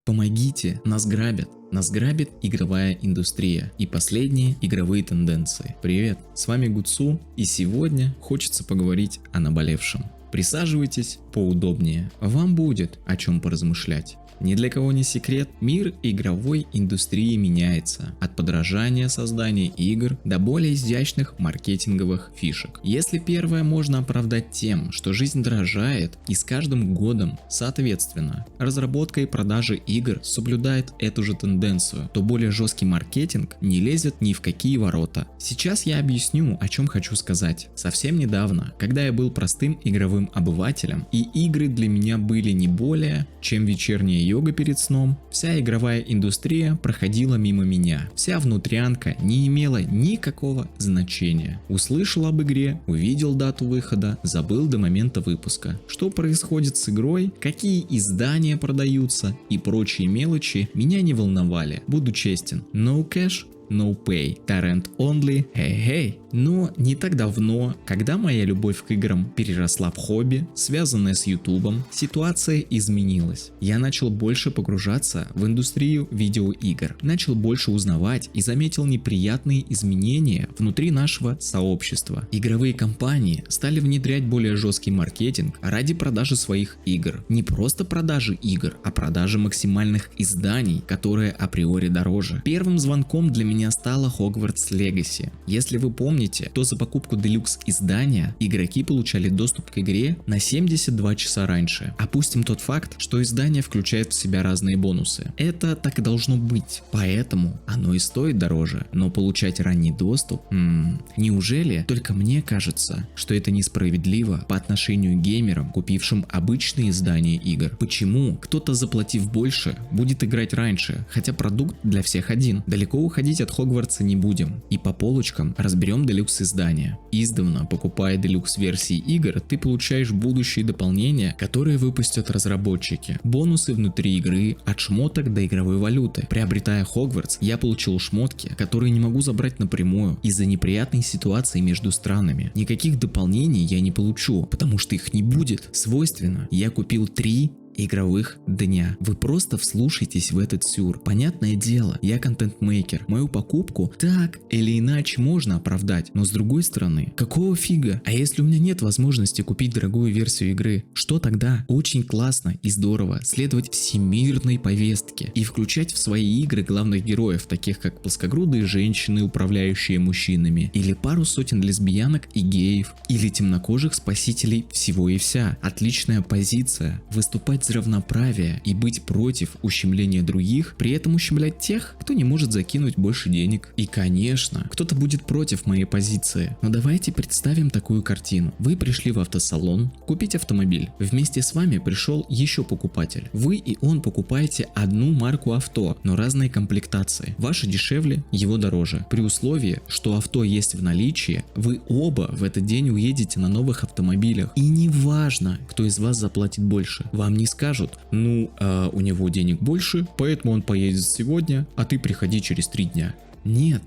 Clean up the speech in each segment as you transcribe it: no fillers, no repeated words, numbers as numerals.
Помогите, нас грабят. Нас грабит игровая индустрия и последние игровые тенденции. Привет, с вами Гуцу, и сегодня хочется поговорить о наболевшем. Присаживайтесь поудобнее, вам будет о чем поразмышлять. Ни для кого не секрет, мир игровой индустрии меняется, от подражания создания игр до более изящных маркетинговых фишек. Если первое можно оправдать тем, что жизнь дорожает и с каждым годом, соответственно, разработка и продажа игр соблюдает эту же тенденцию, то более жесткий маркетинг не лезет ни в какие ворота. Сейчас я объясню, о чем хочу сказать. Совсем недавно, когда я был простым игровым обывателем, и игры для меня были не более, чем вечерняя йога перед сном, вся игровая индустрия проходила мимо меня. Вся внутрянка не имела никакого значения. Услышал об игре, увидел дату выхода, забыл до момента выпуска. Что происходит с игрой, какие издания продаются и прочие мелочи меня не волновали. Буду честен, no cash, no pay, torrent only, hey. Но не так давно, когда моя любовь к играм переросла в хобби, связанное с ютубом, ситуация изменилась. Я начал больше погружаться в индустрию видеоигр, начал больше узнавать и заметил неприятные изменения внутри нашего сообщества. Игровые компании стали внедрять более жесткий маркетинг ради продажи своих игр. Не просто продажи игр, а продажи максимальных изданий, которые априори дороже. Первым звонком для меня стала Hogwarts Legacy. Если вы помните, то за покупку делюкс издания игроки получали доступ к игре на 72 часа раньше. Опустим тот факт, что издание включает в себя разные бонусы. Это так и должно быть, поэтому оно и стоит дороже. Но получать ранний доступ? Неужели только мне кажется, что это несправедливо по отношению к геймерам, купившим обычные издания игр? Почему кто-то, заплатив больше, будет играть раньше, хотя продукт для всех один? Далеко уходить от Хогвартса не будем, и по полочкам разберем делюкс издания. Издавна, покупая делюкс версии игр, ты получаешь будущие дополнения, которые выпустят разработчики. Бонусы внутри игры, от шмоток до игровой валюты. Приобретая Хогвартс, я получил шмотки, которые не могу забрать напрямую из-за неприятной ситуации между странами. Никаких дополнений я не получу, потому что их не будет. Свойственно, я купил 3 игровых дня. Вы просто вслушайтесь в этот сюр. Понятное дело, я контент-мейкер. Мою покупку так или иначе можно оправдать, но с другой стороны, какого фига? А если у меня нет возможности купить дорогую версию игры, что тогда? Очень классно и здорово следовать всемирной повестке и включать в свои игры главных героев, таких как плоскогрудые женщины, управляющие мужчинами, или пару сотен лесбиянок и геев, или темнокожих спасителей всего и вся. Отличная позиция. Выступать за равноправие и быть против ущемления других, при этом ущемлять тех, кто не может закинуть больше денег. И конечно, кто-то будет против моей позиции, но давайте представим такую картину. Вы пришли в автосалон купить автомобиль, вместе с вами пришел еще покупатель. Вы и он покупаете одну марку авто, но разные комплектации. Ваша дешевле, его дороже. При условии, что авто есть в наличии, вы оба в этот день уедете на новых автомобилях. И неважно, кто из вас заплатит больше. Вам не скажут, у него денег больше, поэтому он поедет сегодня, а ты приходи через 3 дня. Нет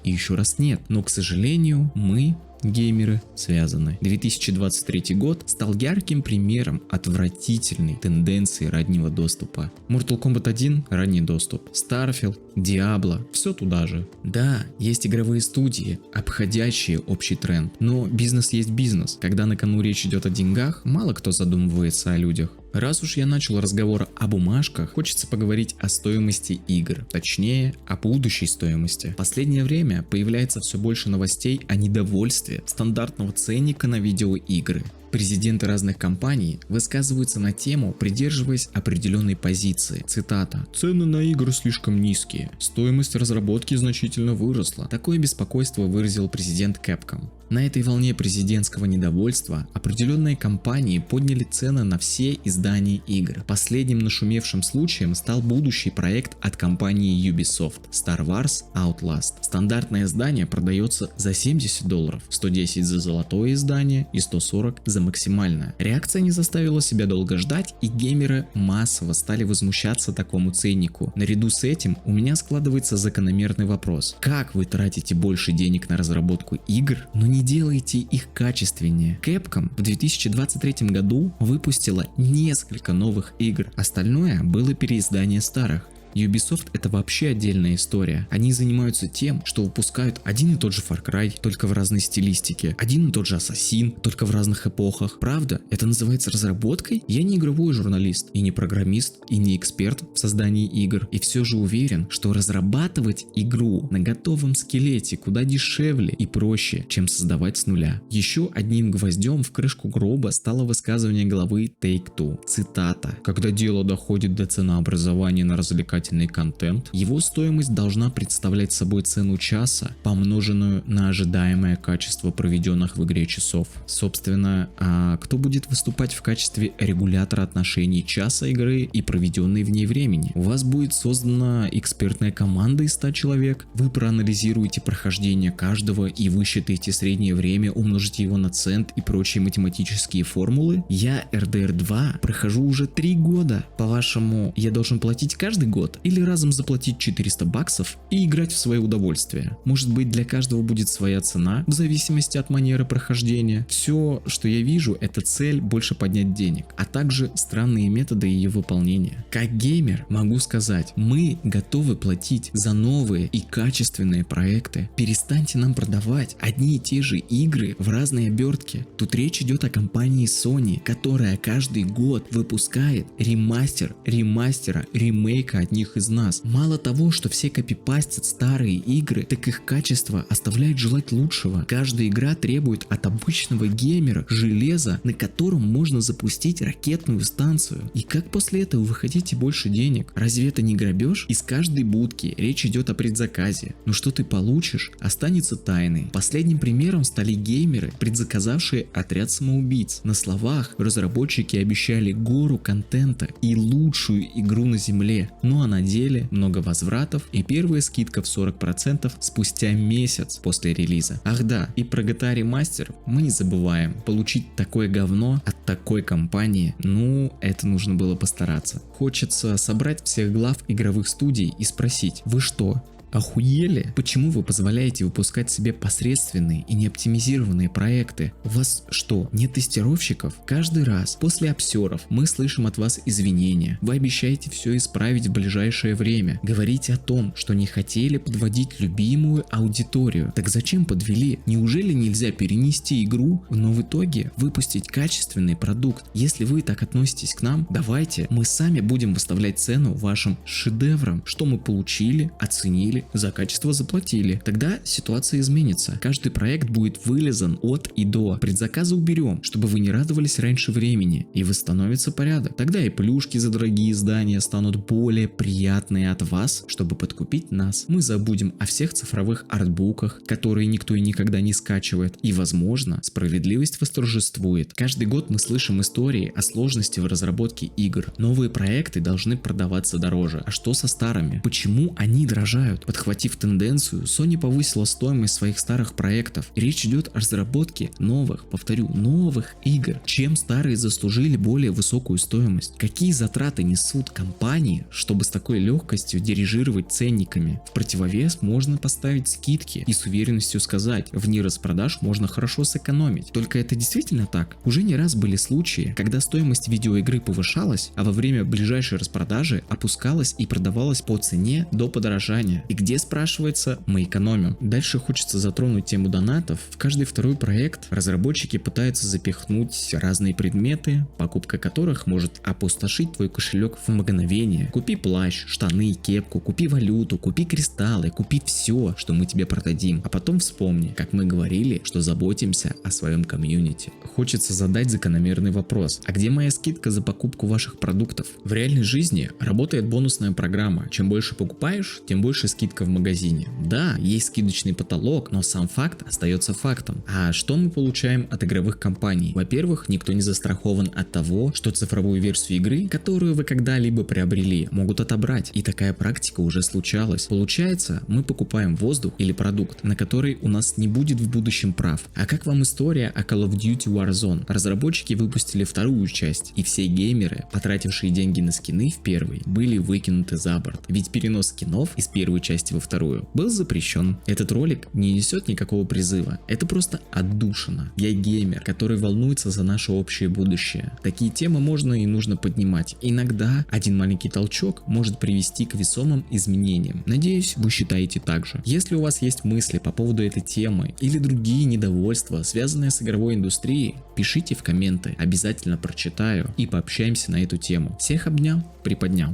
и еще раз нет. Но, к сожалению, мы, геймеры, связаны. 2023 год стал ярким примером отвратительной тенденции раннего доступа. Mortal Kombat 1 – ранний доступ. Starfield, Diablo – все туда же. Да, есть игровые студии, обходящие общий тренд, но бизнес есть бизнес. Когда на кону речь идет о деньгах, мало кто задумывается о людях. Раз уж я начал разговор о бумажках, хочется поговорить о стоимости игр, точнее, о будущей стоимости. В последнее время появляется все больше новостей о недовольстве стандартного ценника на видеоигры. Президенты разных компаний высказываются на тему, придерживаясь определенной позиции. Цитата: «Цены на игры слишком низкие, стоимость разработки значительно выросла». Такое беспокойство выразил президент Capcom. На этой волне президентского недовольства определенные компании подняли цены на все издания игр. Последним нашумевшим случаем стал будущий проект от компании Ubisoft Star Wars Outlast. Стандартное издание продается за $70, 110 за золотое издание и 140 за максимальное. Реакция не заставила себя долго ждать, и геймеры массово стали возмущаться такому ценнику. Наряду с этим у меня складывается закономерный вопрос: как вы тратите больше денег на разработку игр, но не делайте их качественнее. Capcom в 2023 году выпустила несколько новых игр, остальное было переиздание старых. Ubisoft — это вообще отдельная история. Они занимаются тем, что выпускают один и тот же Far Cry, только в разной стилистике, один и тот же Assassin, только в разных эпохах. Правда, это называется разработкой? Я не игровой журналист, и не программист, и не эксперт в создании игр, и все же уверен, что разрабатывать игру на готовом скелете куда дешевле и проще, чем создавать с нуля. Еще одним гвоздем в крышку гроба стало высказывание главы Take-Two. Цитата: «Когда дело доходит до ценообразования на развлекательный контент, его стоимость должна представлять собой цену часа, помноженную на ожидаемое качество проведенных в игре часов». Собственно, а кто будет выступать в качестве регулятора отношений часа игры и проведенной в ней времени? У вас будет создана экспертная команда из 100 человек, вы проанализируете прохождение каждого и высчитаете среднее время, умножите его на цент и прочие математические формулы. Я RDR 2 прохожу уже 3 года. По-вашему, я должен платить каждый год? Или разом заплатить $400 и играть в свое удовольствие? Может быть, для каждого будет своя цена, в зависимости от манеры прохождения. Все, что я вижу, это цель больше поднять денег, а также странные методы ее выполнения. Как геймер могу сказать, мы готовы платить за новые и качественные проекты. Перестаньте нам продавать одни и те же игры в разной обертке. Тут речь идет о компании Sony, которая каждый год выпускает ремастера, ремейка одних из нас. Мало того, что все копипастят старые игры, так их качество оставляет желать лучшего. Каждая игра требует от обычного геймера железа, на котором можно запустить ракетную станцию. И как после этого вы хотите больше денег? Разве это не грабеж? Из каждой будки речь идет о предзаказе. Но что ты получишь, останется тайной. Последним примером стали геймеры, предзаказавшие Отряд самоубийц. На словах разработчики обещали гору контента и лучшую игру на земле. Ну а на деле много возвратов и первая скидка в 40% спустя месяц после релиза. Ах да, и про GTA Remaster мы не забываем. Получить такое говно от такой компании, ну это нужно было постараться. Хочется собрать всех глав игровых студий и спросить: вы что, охуели? Почему вы позволяете выпускать себе посредственные и неоптимизированные проекты? У вас что, нет тестировщиков? Каждый раз после обсеров мы слышим от вас извинения. Вы обещаете все исправить в ближайшее время. Говорите о том, что не хотели подводить любимую аудиторию. Так зачем подвели? Неужели нельзя перенести игру, но в итоге выпустить качественный продукт? Если вы так относитесь к нам, давайте мы сами будем выставлять цену вашим шедеврам. Что мы получили, оценили, за качество заплатили. Тогда ситуация изменится. Каждый проект будет вылизан от и до. Предзаказы уберем, чтобы вы не радовались раньше времени, и восстановится порядок. Тогда и плюшки за дорогие издания станут более приятные от вас, чтобы подкупить нас. Мы забудем о всех цифровых артбуках, которые никто и никогда не скачивает. И возможно, справедливость восторжествует. Каждый год мы слышим истории о сложности в разработке игр. Новые проекты должны продаваться дороже. А что со старыми? Почему они дорожают? Подхватив тенденцию, Sony повысила стоимость своих старых проектов. Речь идет о разработке новых, повторю, новых игр. Чем старые заслужили более высокую стоимость? Какие затраты несут компании, чтобы с такой легкостью дирижировать ценниками? В противовес можно поставить скидки и с уверенностью сказать, в дни распродаж можно хорошо сэкономить. Только это действительно так? Уже не раз были случаи, когда стоимость видеоигры повышалась, а во время ближайшей распродажи опускалась и продавалась по цене до подорожания. И где, спрашивается, мы экономим? Дальше хочется затронуть тему донатов. В каждый второй проект разработчики пытаются запихнуть разные предметы, покупка которых может опустошить твой кошелек в мгновение. Купи плащ, штаны, кепку, купи валюту, купи кристаллы, купи все, что мы тебе продадим. А потом вспомни, как мы говорили, что заботимся о своем комьюнити. Хочется задать закономерный вопрос: а где моя скидка за покупку ваших продуктов? В реальной жизни работает бонусная программа. Чем больше покупаешь, тем больше скидка в магазине. Да, есть скидочный потолок, но сам факт остается фактом. А что мы получаем от игровых компаний? Во-первых, никто не застрахован от того, что цифровую версию игры, которую вы когда-либо приобрели, могут отобрать. И такая практика уже случалась. Получается, мы покупаем воздух или продукт, на который у нас не будет в будущем прав. А как вам история о Call of Duty Warzone? Разработчики выпустили вторую часть, и все геймеры, потратившие деньги на скины в первой, были выкинуты за борт. Ведь перенос скинов из первой части части во вторую, был запрещен. Этот ролик не несет никакого призыва, это просто отдушина. Я геймер, который волнуется за наше общее будущее. Такие темы можно и нужно поднимать. Иногда один маленький толчок может привести к весомым изменениям. Надеюсь, вы считаете так же. Если у вас есть мысли по поводу этой темы или другие недовольства, связанные с игровой индустрией, пишите в комменты, обязательно прочитаю и пообщаемся на эту тему. Всех обнял, приподнял.